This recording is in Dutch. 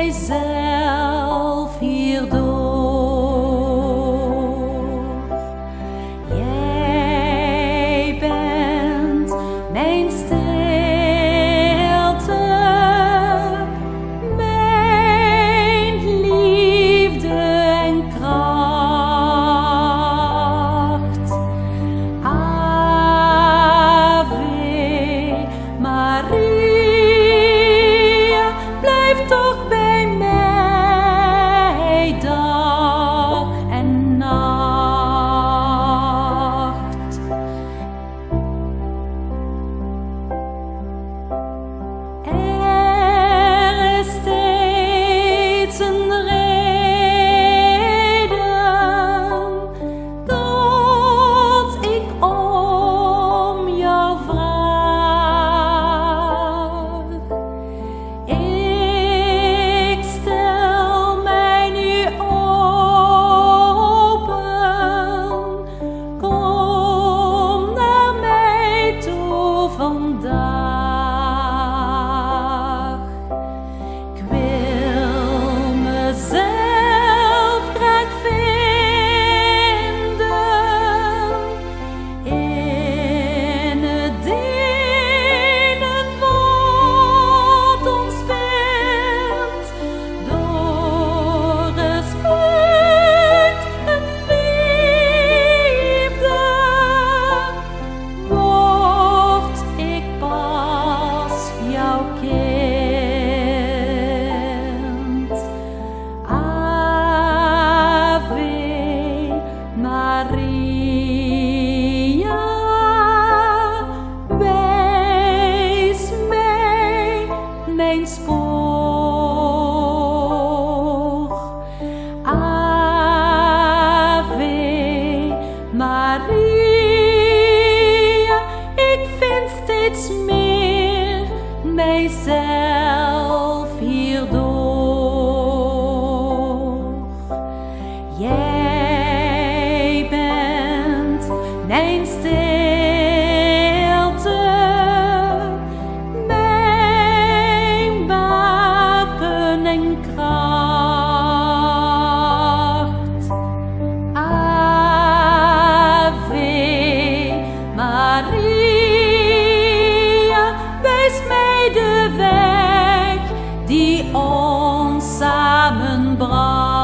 mijzelf hierdoor. Jij bent mijn stilte, mijn liefde en kracht. Ave Maria, blijf toch bij mij dag en nacht. Er is steeds een reden dat ik om jou vraag. Ik stel mij nu open, kom naar mij toe vandaag. Ik wil mezelf graag vinden in het dienen wat ons bindt, door respect en liefde word ik pas jouw kind. Ave Maria, wijs mij mijn spoor. Ave Maria, ik vind steeds meer mijzelf hierdoor. Jij bent mijn stilte, mijn waken en kracht. Ave Maria, wijs mij de weg die ons samenbracht.